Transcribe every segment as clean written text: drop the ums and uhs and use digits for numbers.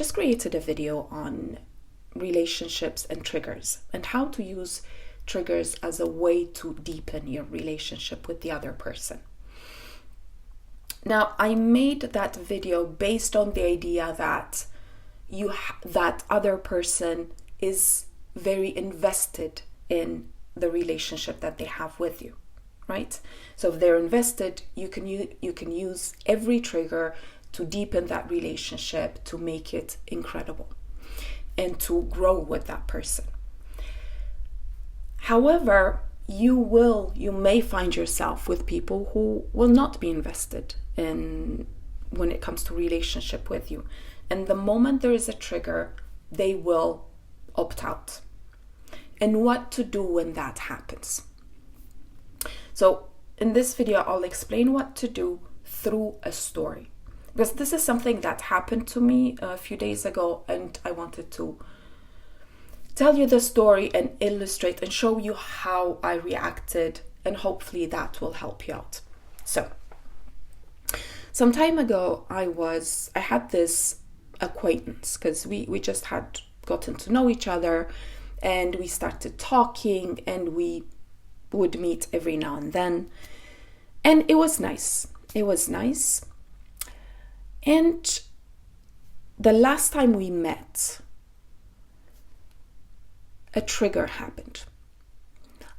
just created a video on relationships and triggers and how to use triggers as a way to deepen your relationship with the other person. Now, I made that video based on the idea that that other person is very invested in the relationship that they have with you, right? So if they're invested, you can use every trigger to deepen that relationship, to make it incredible and to grow with that person. However, you may find yourself with people who will not be invested in when it comes to relationship with you. And the moment there is a trigger, they will opt out. And what to do when that happens. So in this video, I'll explain what to do through a story. Because this is something that happened to me a few days ago, and I wanted to tell you the story and illustrate and show you how I reacted, and hopefully that will help you out. So, some time ago, I had this acquaintance, because we just had gotten to know each other, and we started talking, and we would meet every now and then, and it was nice. And the last time we met, a trigger happened.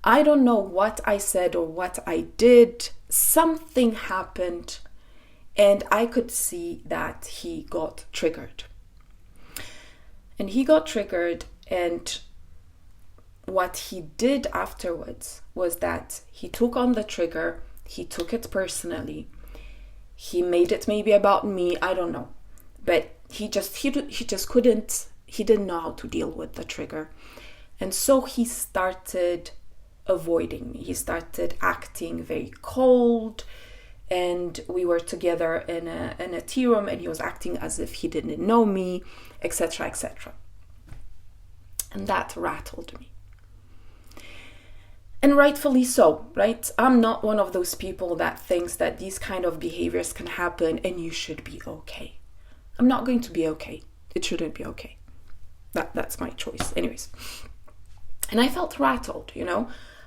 I don't know what I said or what I did. Something happened, and I could see that he got triggered. And what he did afterwards was that he took on the trigger, he took it personally, he made it maybe about me, I don't know. But he didn't know how to deal with the trigger. And so he started avoiding me. He started acting very cold, and we were together in a tea room, and he was acting as if he didn't know me, etc., etc. And that rattled me. And rightfully so, right? I'm not one of those people that thinks that these kind of behaviors can happen and you should be okay. I'm not going to be okay. It shouldn't be okay. That's my choice. Anyways. And I felt rattled,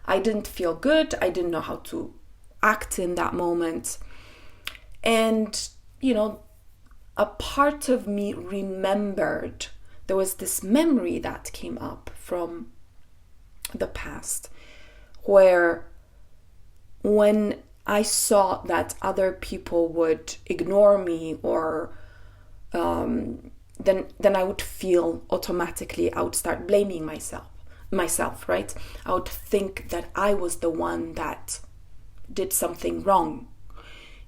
I didn't feel good. I didn't know how to act in that moment. And, a part of me remembered, there was this memory that came up from the past, where when I saw that other people would ignore me, or then I would feel automatically, I would start blaming myself, right? I would think that I was the one that did something wrong,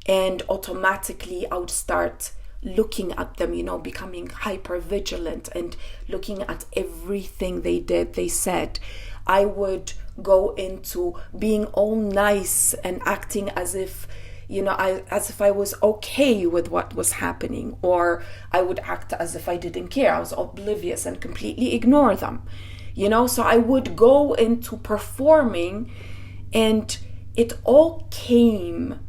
and automatically I would start looking at them, becoming hyper vigilant and looking at everything they did, they said. I would go into being all nice and acting as if I was okay with what was happening, or I would act as if I didn't care. I was oblivious and completely ignore them, so I would go into performing, and it all came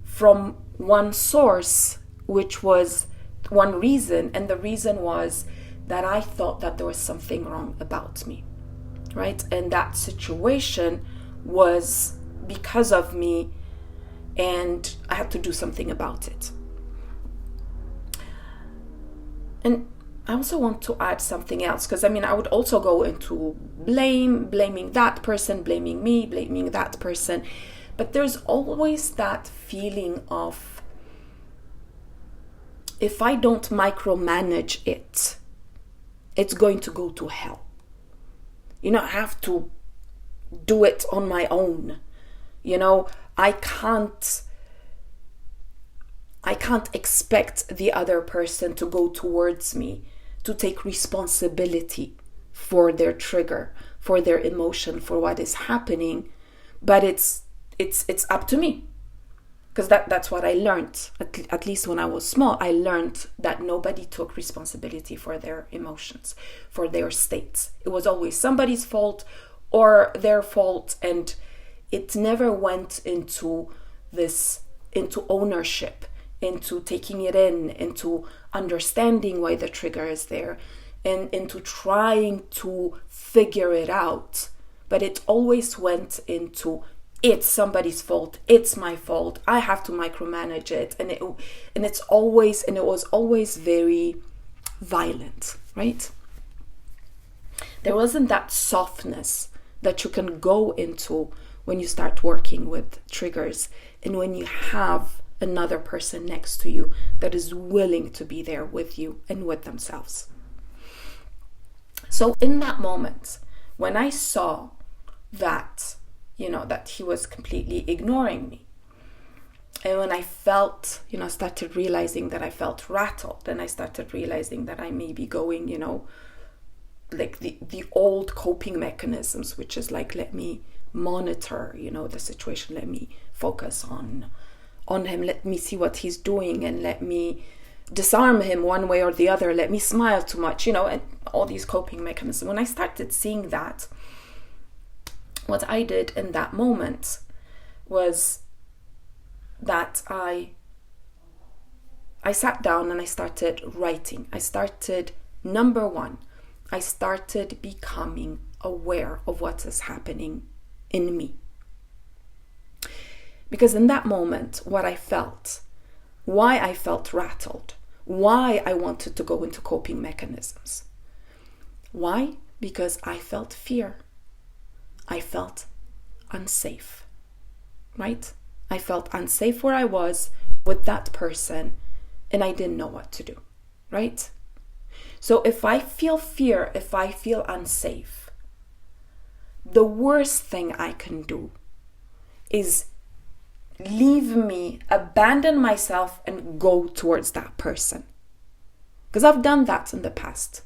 from one source, which was one reason, and the reason was that I thought that there was something wrong about me, right? And that situation was because of me, and I had to do something about it. And I also want to add something else, because I would also go into blaming that person, blaming me, blaming that person. But there's always that feeling of, if I don't micromanage it, it's going to go to hell. I have to do it on my own. I can't expect the other person to go towards me, to take responsibility for their trigger, for their emotion, for what is happening. But it's up to me. Because that's what I learned, at least when I was small. I learned that nobody took responsibility for their emotions, for their states. It was always somebody's fault or their fault, and it never went into ownership, into taking it in, into understanding why the trigger is there, and into trying to figure it out. But it always went into, it's somebody's fault, it's my fault, I have to micromanage it, and it was always very violent, right? There wasn't that softness that you can go into when you start working with triggers, and when you have another person next to you that is willing to be there with you and with themselves. So in that moment, when I saw that, that he was completely ignoring me, and when I felt, started realizing that I felt rattled, and I started realizing that I may be going, like the old coping mechanisms, which is like, let me monitor, the situation, let me focus on him, let me see what he's doing, and let me disarm him one way or the other, let me smile too much, and all these coping mechanisms. When I started seeing that, what I did in that moment was that I sat down and I started writing. Number one, I started becoming aware of what is happening in me. Because in that moment, what I felt, why I felt rattled, why I wanted to go into coping mechanisms. Why? Because I felt fear. I felt unsafe, right? I felt unsafe where I was with that person, and I didn't know what to do, right? So if I feel fear, if I feel unsafe, the worst thing I can do is leave me, abandon myself, and go towards that person. Because I've done that in the past.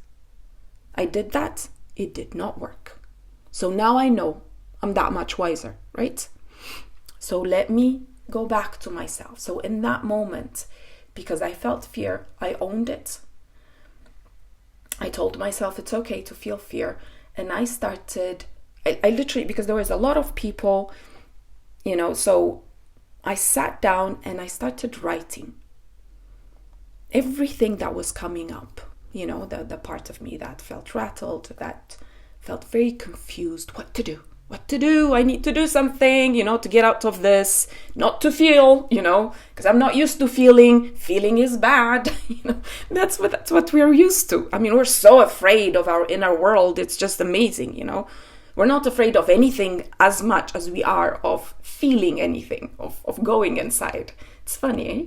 I did that, it did not work. So now I know, I'm that much wiser, right? So let me go back to myself. So in that moment, because I felt fear, I owned it. I told myself it's okay to feel fear. And I started, I literally, because there was a lot of people, so I sat down and I started writing everything that was coming up, the part of me that felt rattled, that felt very confused. What to do? I need to do something, to get out of this, not to feel, because I'm not used to feeling. Feeling is bad. That's what we're used to. I mean, we're so afraid of our inner world. It's just amazing, We're not afraid of anything as much as we are of feeling anything, of going inside. It's funny, eh?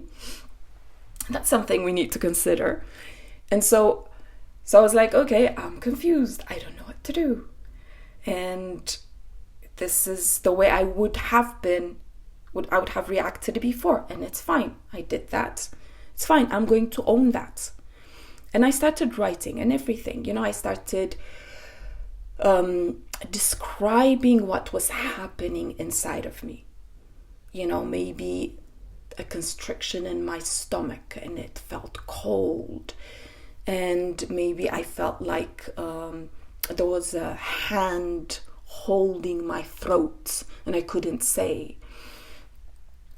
That's something we need to consider. And so I was like, okay, I'm confused. I don't know what to do. And this is the way I would have reacted before. And it's fine. I did that. It's fine. I'm going to own that. And I started writing and everything. I started describing what was happening inside of me. Maybe a constriction in my stomach and it felt cold. And maybe I felt like there was a hand holding my throat and I couldn't say.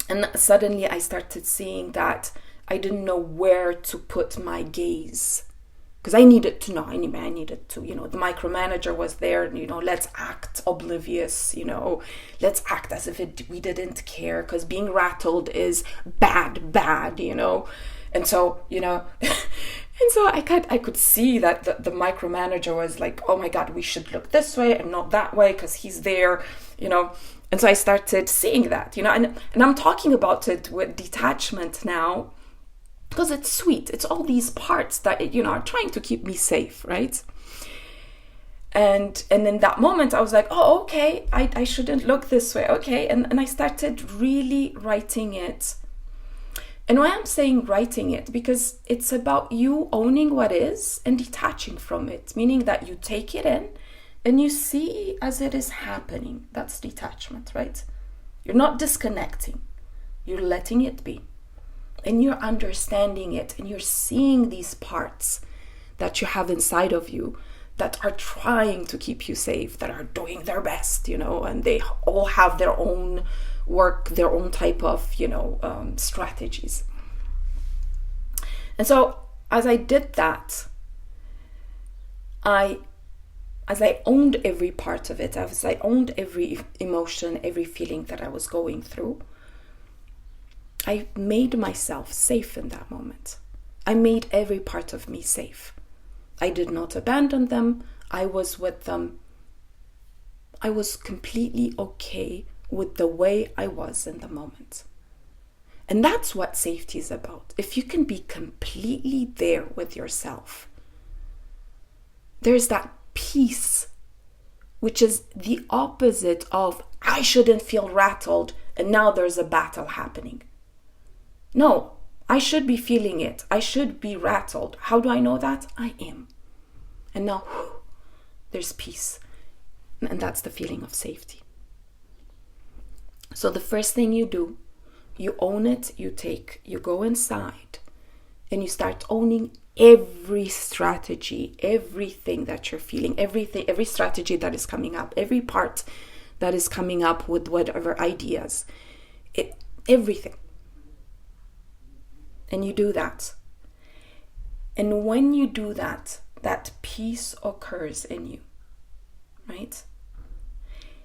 And suddenly I started seeing that I didn't know where to put my gaze. Because I needed to know, I needed to, the micromanager was there, let's act oblivious, let's act as if we didn't care, because being rattled is bad, and so, and so I could see that the micromanager was like, oh my God, we should look this way and not that way, because he's there, and so I started seeing that, and I'm talking about it with detachment now, because it's sweet. It's all these parts that, are trying to keep me safe, right? And in that moment, I was like, oh, okay, I shouldn't look this way, okay? And I started really writing it. And why I'm saying writing it, because it's about you owning what is and detaching from it, meaning that you take it in and you see as it is happening. That's detachment, right? You're not disconnecting. You're letting it be. And you're understanding it, and you're seeing these parts that you have inside of you that are trying to keep you safe, that are doing their best, and they all have their own work, their own type of, strategies. And so as I did that, as I owned every part of it, as I owned every emotion, every feeling that I was going through, I made myself safe in that moment. I made every part of me safe. I did not abandon them. I was with them. I was completely okay with the way I was in the moment. And that's what safety is about. If you can be completely there with yourself, there's that peace, which is the opposite of I shouldn't feel rattled and now there's a battle happening. No, I should be feeling it. I should be rattled. How do I know that? I am. And now there's peace. And that's the feeling of safety. So the first thing you do, you own it, you go inside and you start owning every strategy, everything that you're feeling, every strategy that is coming up, every part that is coming up with whatever ideas, everything. And you do that. And when you do that, that peace occurs in you, right?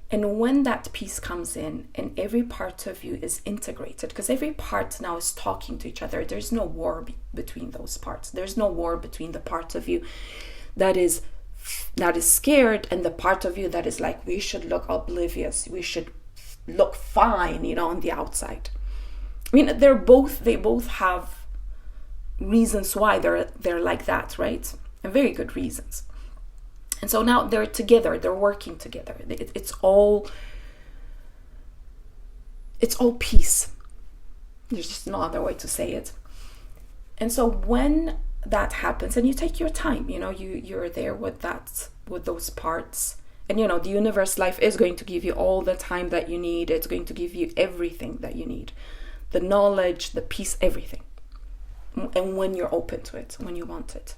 And when that peace comes in and every part of you is integrated, because every part now is talking to each other, there's no war between those parts. There's no war between the part of you that is scared and the part of you that is like, we should look oblivious, we should look fine, on the outside. I mean, they both have reasons why they're like that, right? And very good reasons. And so now they're together, they're working together. It's all peace. There's just no other way to say it. And so when that happens, and you take your time, you're there with those parts. And the universe, life is going to give you all the time that you need. It's going to give you everything that you need. The knowledge, the peace, everything. And when you're open to it, when you want it.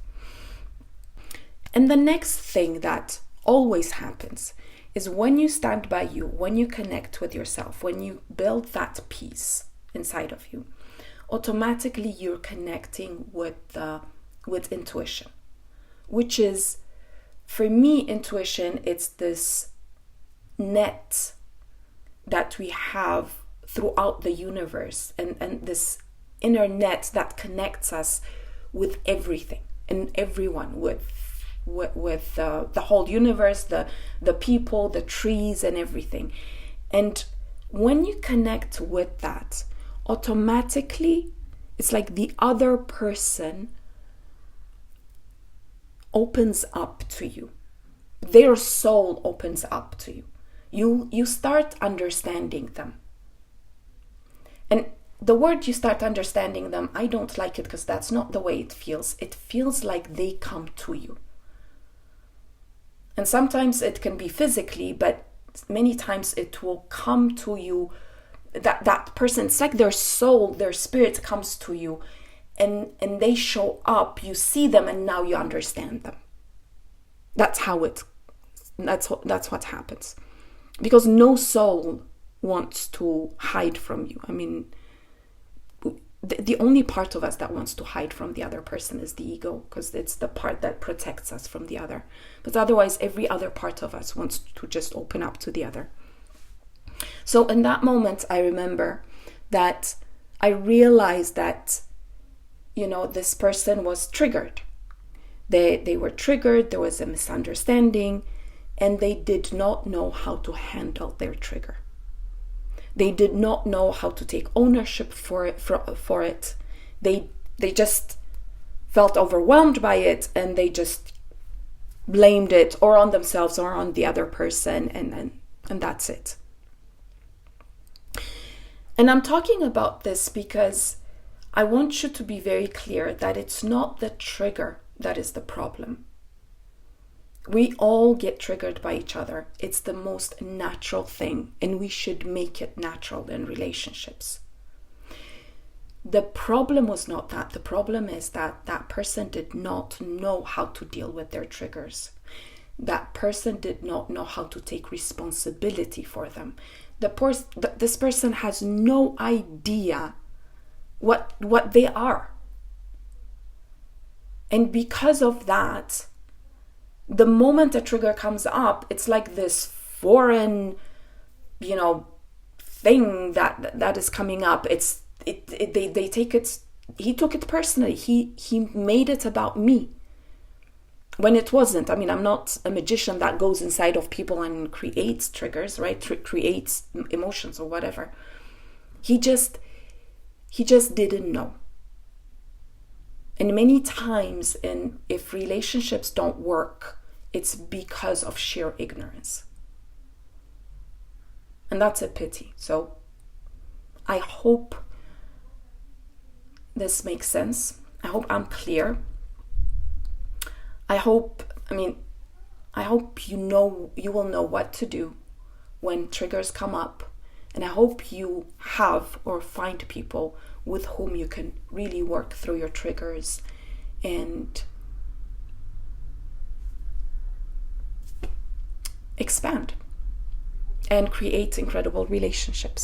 And the next thing that always happens is when you stand by you, when you connect with yourself, when you build that peace inside of you, automatically you're connecting with intuition, which is, for me, intuition, it's this net that we have throughout the universe and this inner net that connects us with everything and everyone, with the whole universe, the people, the trees and everything. And when you connect with that, automatically it's like the other person opens up to you. Their soul opens up to you. You start understanding them. And the word you start understanding them, I don't like it because that's not the way it feels. It feels like they come to you. And sometimes it can be physically, but many times it will come to you. That person, it's like their soul, their spirit comes to you and they show up, you see them, and now you understand them. That's what happens. Because no soul wants to hide from you. I mean, the only part of us that wants to hide from the other person is the ego, because it's the part that protects us from the other. But otherwise, every other part of us wants to just open up to the other. So in that moment, I remember that I realized that, this person was triggered. They were triggered, there was a misunderstanding, and they did not know how to handle their trigger. They did not know how to take ownership for it. They just felt overwhelmed by it, and they just blamed it or on themselves or on the other person, and that's it. And I'm talking about this because I want you to be very clear that it's not the trigger that is the problem. We all get triggered by each other. It's the most natural thing, and we should make it natural in relationships. The problem was not that. The problem is that that person did not know how to deal with their triggers. That person did not know how to take responsibility for them. This person has no idea what they are. And because of that, the moment a trigger comes up, it's like this foreign, thing that is coming up. They take it. He took it personally. He made it about me, when it wasn't. I mean, I'm not a magician that goes inside of people and creates triggers, right? Creates emotions or whatever. He just didn't know. And many times, if relationships don't work, it's because of sheer ignorance. And that's a pity. So I hope this makes sense. I hope I'm clear. I hope you will know what to do when triggers come up. And I hope you have or find people with whom you can really work through your triggers and expand and create incredible relationships.